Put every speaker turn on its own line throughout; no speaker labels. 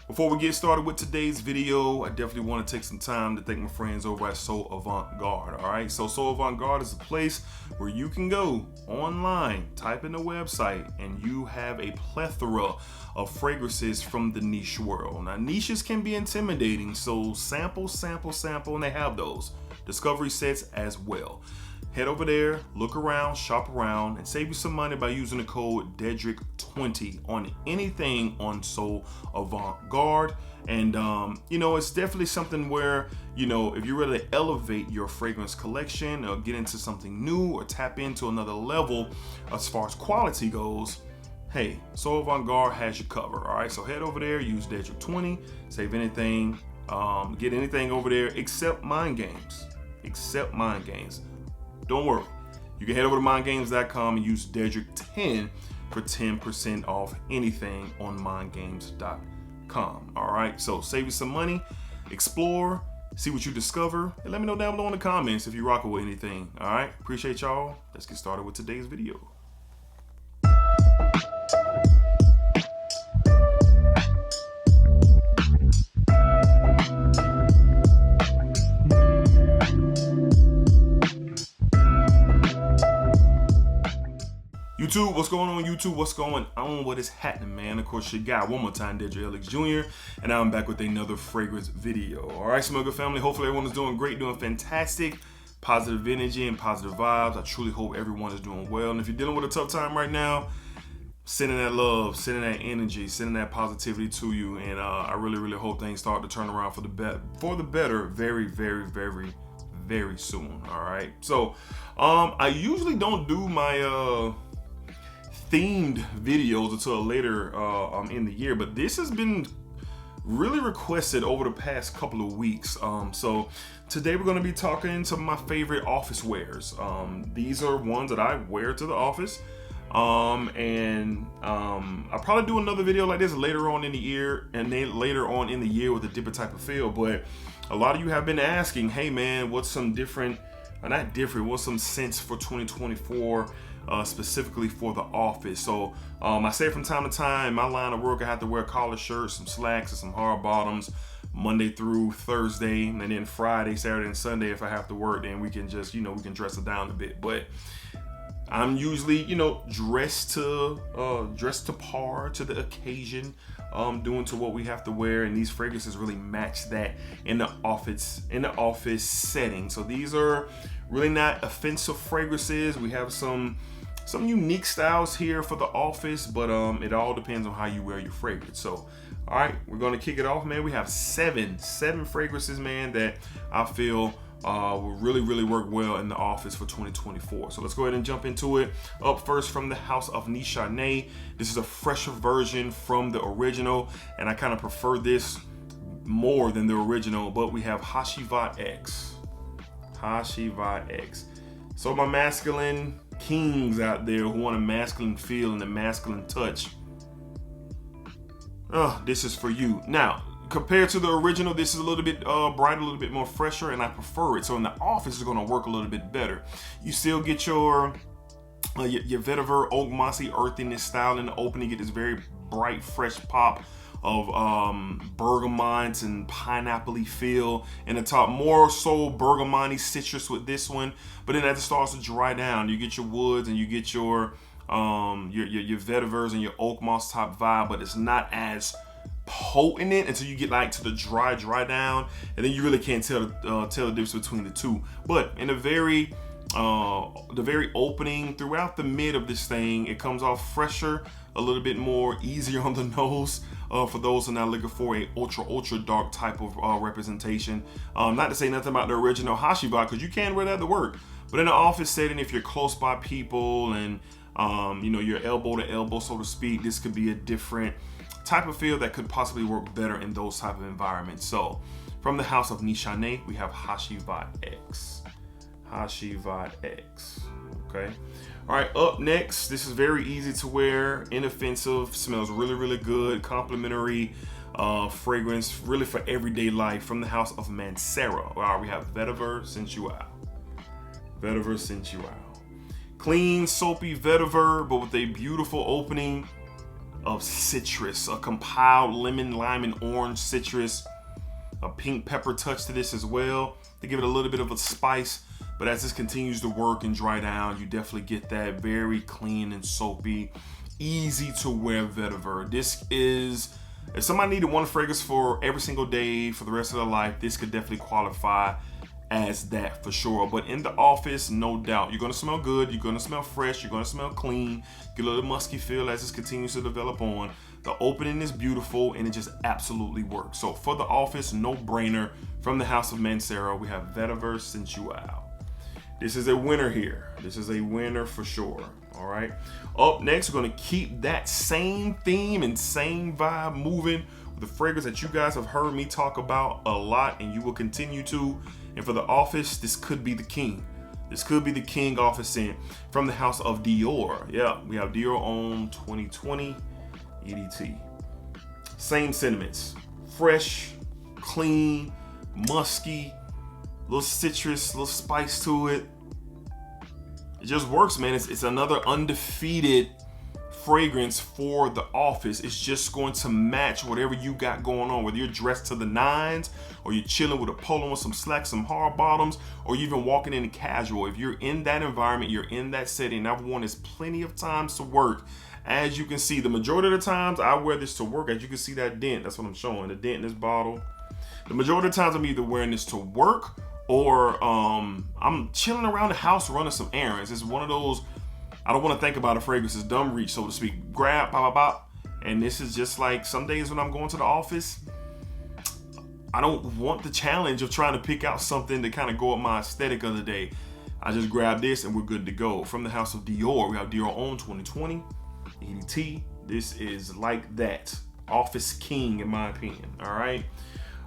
Before we get started with today's video, I definitely want to take some time to thank my friends over at So Avant-Garde. All right, so Avant-Garde is a place where you can go online, type in the website, and you have a plethora of fragrances from the niche world. Now, niches can be intimidating, so sample, and they have those discovery sets as well. Head over there, look around, shop around, and save you some money by using the code DEDRICK20 on anything on So Avant-Garde. And it's definitely something where, if you're ready to elevate your fragrance collection or get into something new or tap into another level as far as quality goes, hey, So Avant-Garde has you covered. All right, so head over there, use DEDRICK20, save anything, get anything over there except mind games. Don't worry, you can head over to mindgames.com and use DEDRICK10 for 10% off anything on mindgames.com. All right, so save you some money, explore, see what you discover, and let me know down below in the comments if you rock with anything. All right, appreciate y'all. Let's get started with today's video. YouTube, what's going on YouTube? What's going on? What is happening, man? Of course, your guy, one more time, DEDRICKHJR, and I'm back with another fragrance video. All right, Smoker family, hopefully everyone is doing great, doing fantastic, positive energy and positive vibes. I truly hope everyone is doing well. And if you're dealing with a tough time right now, sending that love, sending that energy, sending that positivity to you. And I really hope things start to turn around for the better very soon. All right, so I usually don't do my themed videos until later in the year, but this has been really requested over the past couple of weeks. So today we're going to be talking to my favorite office wears. These are ones that I wear to the office, and I'll probably do another video like this later on in the year, and then later on in the year with a different type of feel. But a lot of you have been asking, hey man, what's some different, what's some scents for 2024 specifically for the office? So I say from time to time, my line of work, I have to wear collar shirts, some slacks, and some hard bottoms Monday through Thursday, and then Friday, Saturday, and Sunday if I have to work, then we can just, we can dress it down a bit. But I'm usually, dressed to par to the occasion, doing to what we have to wear, and these fragrances really match that in the office setting. So these are really not offensive fragrances. We have some unique styles here for the office, but it all depends on how you wear your fragrance. So all right, we're gonna kick it off, man. We have seven fragrances, man, that I feel will really work well in the office for 2024. So let's go ahead and jump into it. Up first, from the house of Nishane. This is a fresher version from the original, and I kind of prefer this more than the original, but we have Hacivat X. So my masculine kings out there who want a masculine feel and a masculine touch, this is for you. Now, compared to the original, this is a little bit brighter, a little bit more fresher, and I prefer it. So in the office, it's going to work a little bit better. You still get your vetiver, oak, mossy, earthiness style in the opening. You get this very bright, fresh pop of bergamot and pineapple-y feel in the top, more so bergamot citrus with this one. But then as it starts to dry down, you get your woods and you get your vetivers and your oak moss type vibe, but it's not as potent until you get like to the dry down, and then you really can't tell the difference between the two. But in the very opening, throughout the mid of this thing, it comes off fresher, a little bit more easier on the nose, for those who are not looking for a ultra dark type of representation. Not to say nothing about the original Hacivat, because you can wear that to work, but in the office setting, if you're close by people and you're elbow to elbow, so to speak, this could be a different type of feel that could possibly work better in those type of environments. So from the house of Nishane, we have Hacivat X. Okay. All right, up next, this is very easy to wear, inoffensive, smells really good, complimentary fragrance, really for everyday life, from the house of Mancera. All right, we have Vetiver Sensuel. Clean, soapy vetiver, but with a beautiful opening. of citrus, a compiled lemon, lime, and orange citrus, a pink pepper touch to this as well to give it a little bit of a spice. But as this continues to work and dry down, you definitely get that very clean and soapy, easy to wear vetiver. This is, if somebody needed one fragrance for every single day for the rest of their life, this could definitely qualify as that for sure. But in the office, no doubt, you're gonna smell good, you're gonna smell fresh, you're gonna smell clean, get a little musky feel as this continues to develop on. The opening is beautiful and it just absolutely works. So for the office, no brainer. From the house of Mancera, we have Vetiver Sensuel. This is a winner here. This is a winner for sure. All right. Up next, we're gonna keep that same theme and same vibe moving with the fragrance that you guys have heard me talk about a lot, and you will continue to. And for the office, this could be the king. This could be the king office scent from the house of Dior. Yeah, we have Dior Homme 2020 EDT. Same sentiments. Fresh, clean, musky, little citrus, little spice to it. It just works, man. It's another undefeated fragrance for the office. It's just going to match whatever you got going on, whether you're dressed to the nines or you're chilling with a polo with some slacks, some hard bottoms, or you're even walking in casual. If you're in that environment, you're in that setting, I've worn this plenty of times to work. As you can see, the majority of the times I wear this to work. As you can see that dent, that's what I'm showing, the dent in this bottle. The majority of the times I'm either wearing this to work or I'm chilling around the house running some errands. It's one of those, I don't want to think about a fragrance, it's dumb reach, so to speak. Grab, pop, pop, pop. And this is just like some days when I'm going to the office, I don't want the challenge of trying to pick out something to kind of go up my aesthetic of the day. I just grab this and we're good to go. From the house of Dior, we have Dior Homme 2020 EDT. This is like that. Office king in my opinion, all right?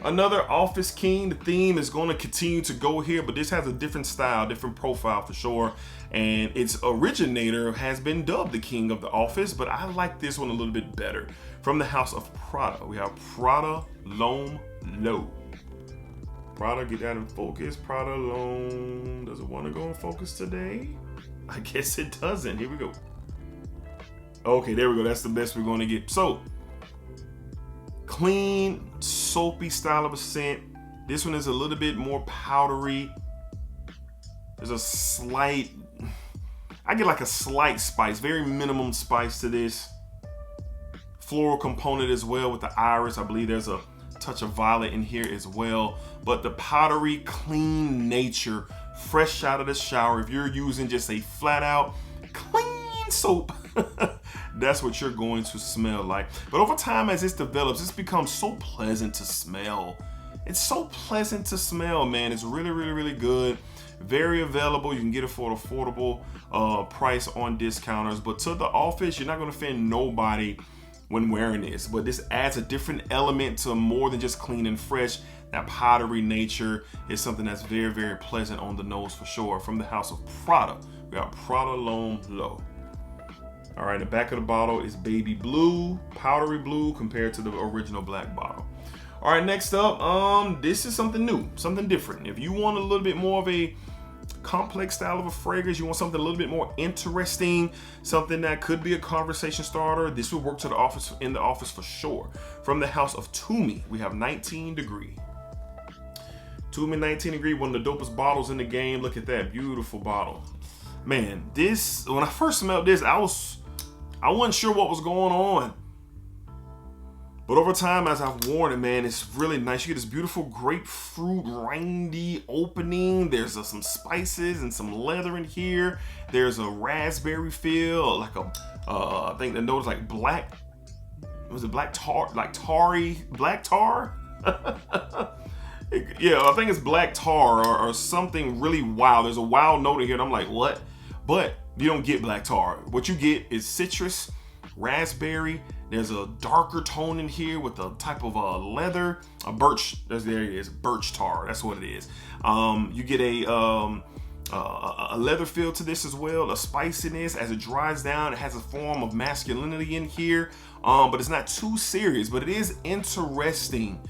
Another office king. The theme is going to continue to go here, but this has a different style, different profile for sure. And its originator has been dubbed the king of the office, but I like this one a little bit better. From the house of Prada, we have Prada L'Homme Bleu. Prada, get that in focus. Prada L'Homme, does it want to go in focus today? I guess it doesn't. Here we go. Okay, there we go. That's the best we're going to get. So, clean, soapy style of a scent. This one is a little bit more powdery. There's a slight, I get like a slight spice, very minimum spice to this. Floral component as well with the iris. I believe there's a touch of violet in here as well. But the powdery, clean nature, fresh out of the shower. If you're using just a flat out clean soap, that's what you're going to smell like. But over time, as this develops, this becomes so pleasant to smell. It's so pleasant to smell, man. It's really, really, really good. Very available. You can get it for an affordable price on discounters. But to the office, you're not going to offend nobody when wearing this. But this adds a different element to more than just clean and fresh. That powdery nature is something that's very, very pleasant on the nose for sure. From the house of Prada, we got Prada L'Homme Bleu. All right, the back of the bottle is baby blue, powdery blue compared to the original black bottle. All right, next up, this is something new, something different. If you want a little bit more of a complex style of a fragrance, you want something a little bit more interesting, something that could be a conversation starter, this will work to the office, in the office for sure. From the house of Tumi, we have 19 Degree. Tumi 19 Degree, one of the dopest bottles in the game. Look at that beautiful bottle. Man, this, when I first smelled this, I wasn't sure what was going on. But over time, as I've worn it, man, it's really nice. You get this beautiful grapefruit, rindy opening. There's some spices and some leather in here. There's a raspberry feel, like a, I think the note is like black, was it black tar, like tarry, black tar? Yeah, I think it's black tar or something really wild. There's a wild note in here and I'm like, what? But you don't get black tar. What you get is citrus, raspberry. There's a darker tone in here with a type of leather, a birch. There it is, birch tar. That's what it is. You get a leather feel to this as well, a spiciness. As it dries down, it has a form of masculinity in here, but it's not too serious. But it is interesting.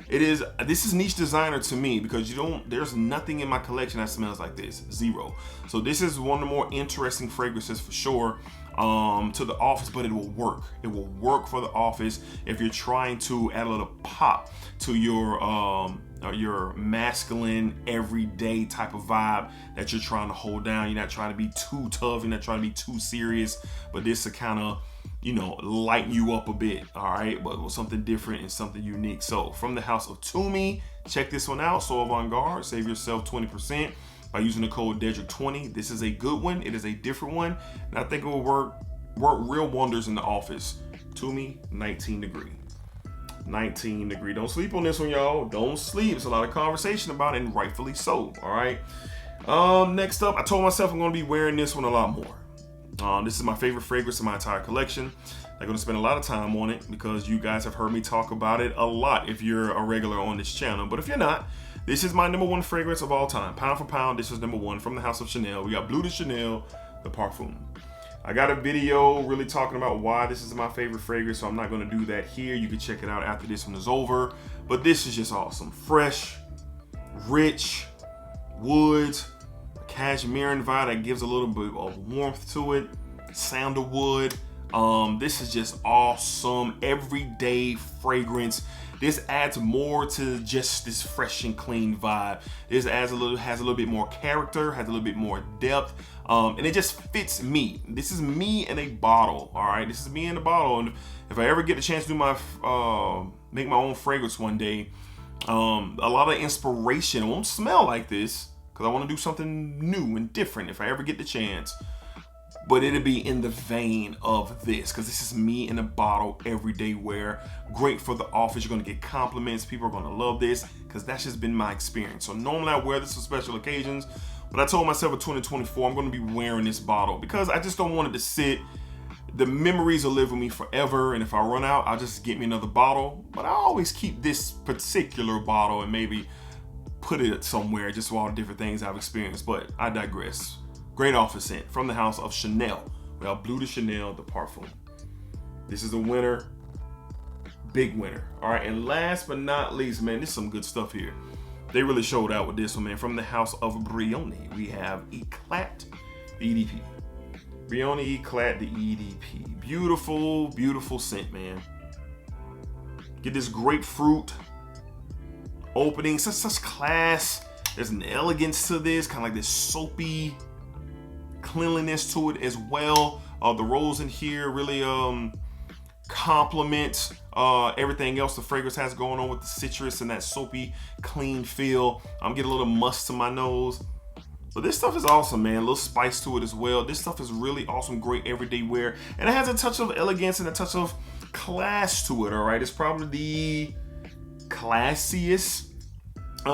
This is niche designer to me because there's nothing in my collection that smells like this, zero. So this is one of the more interesting fragrances for sure. to the office, but it will work. It will work for the office if you're trying to add a little pop to your masculine everyday type of vibe that you're trying to hold down. You're not trying to be too tough, you're not trying to be too serious, but this to kind of, you know, lighten you up a bit, all right, but with something different and something unique. So from the house of Tumi, check this one out. So avant-garde, save yourself 20% by using the code DEDRICK20. This is a good one. It is a different one, and I think it will work real wonders in the office. Tumi, 19 degree. 19 degree. Don't sleep on this one, y'all. Don't sleep. There's a lot of conversation about it, and rightfully so. All right. Next up, I told myself I'm going to be wearing this one a lot more. This is my favorite fragrance in my entire collection. I'm going to spend a lot of time on it because you guys have heard me talk about it a lot if you're a regular on this channel. But if you're not, this is my #1 fragrance of all time. Pound for pound, this is #1 from the house of Chanel. We got Bleu de Chanel, the Parfum. I got a video really talking about why this is my favorite fragrance, so I'm not going to do that here. You can check it out after this one is over. But this is just awesome. Fresh, rich, wood, cashmere vibe that gives a little bit of warmth to it. Sandalwood. This is just awesome. Everyday fragrance. This adds more to just this fresh and clean vibe. This has a little bit more character, has a little bit more depth, and it just fits me. This is me in a bottle, all right? This is me in a bottle, and if I ever get the chance to do my make my own fragrance one day, a lot of inspiration. It won't smell like this because I want to do something new and different if I ever get the chance. But it'll be in the vein of this because this is me in a bottle, everyday wear. Great for the office. You're going to get compliments. People are going to love this because that's just been my experience. So normally I wear this for special occasions, but I told myself in 2024 I'm going to be wearing this bottle because I just don't want it to sit. The memories will live with me forever, and if I run out, I'll just get me another bottle. But I always keep this particular bottle and maybe put it somewhere just for all the different things I've experienced, but I digress. Great office scent from the house of Chanel. We have Bleu de Chanel, the Parfum. This is a winner, big winner. All right, and last but not least, man, this is some good stuff here. They really showed out with this one, man. From the house of Brioni, we have Eclat, the EDP. Brioni Eclat, the EDP. Beautiful, beautiful scent, man. Get this grapefruit opening, such class. There's an elegance to this, kind of like this soapy cleanliness to it as well. The rose in here really complements everything else the fragrance has going on with the citrus and that soapy clean feel. I'm getting a little musk to my nose, but this stuff is awesome, man. A little spice to it as well. This stuff is really awesome, great everyday wear, and it has a touch of elegance and a touch of class to it. All right, it's probably the classiest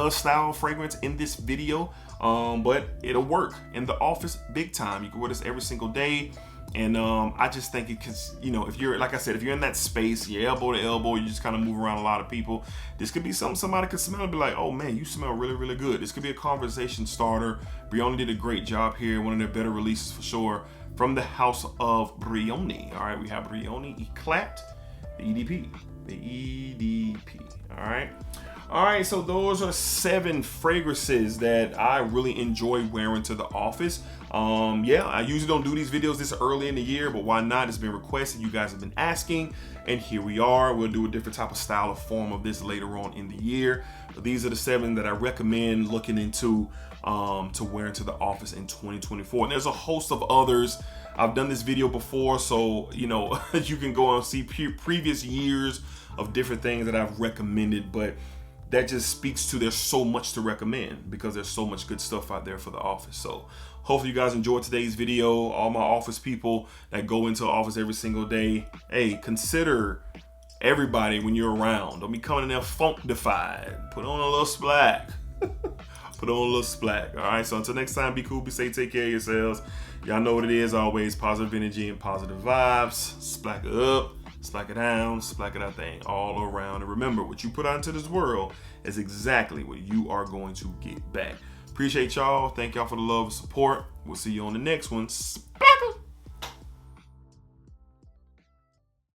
style fragrance in this video. But it'll work in the office big time. You can wear this every single day. And I just think it can, you know, if you're, like I said, if you're in that space, you're elbow to elbow, you just kind of move around a lot of people. This could be something somebody could smell and be like, oh man, you smell really, really good. This could be a conversation starter. Brioni did a great job here. One of their better releases for sure. From the house of Brioni. All right, we have Brioni Eclat, the EDP. The EDP. All right. All right, so those are 7 fragrances that I really enjoy wearing to the office. Yeah, I usually don't do these videos this early in the year, but why not? It's been requested. You guys have been asking, and here we are. We'll do a different type of style or form of this later on in the year. But these are the 7 that I recommend looking into to wear into the office in 2024. And there's a host of others. I've done this video before, so you know you can go and see previous years of different things that I've recommended, but that just speaks to there's so much to recommend because there's so much good stuff out there for the office. So hopefully you guys enjoyed today's video. All my office people that go into the office every single day, hey, consider everybody when you're around. Don't be coming in there funkified. Put on a little splack. Put on a little splack. All right, so until next time, be cool, be safe, take care of yourselves. Y'all know what it is, always positive energy and positive vibes. Splack it up. Splack it down, splack it out thing all around. And remember, what you put out into this world is exactly what you are going to get back. Appreciate y'all. Thank y'all for the love and support. We'll see you on the next one. Splack!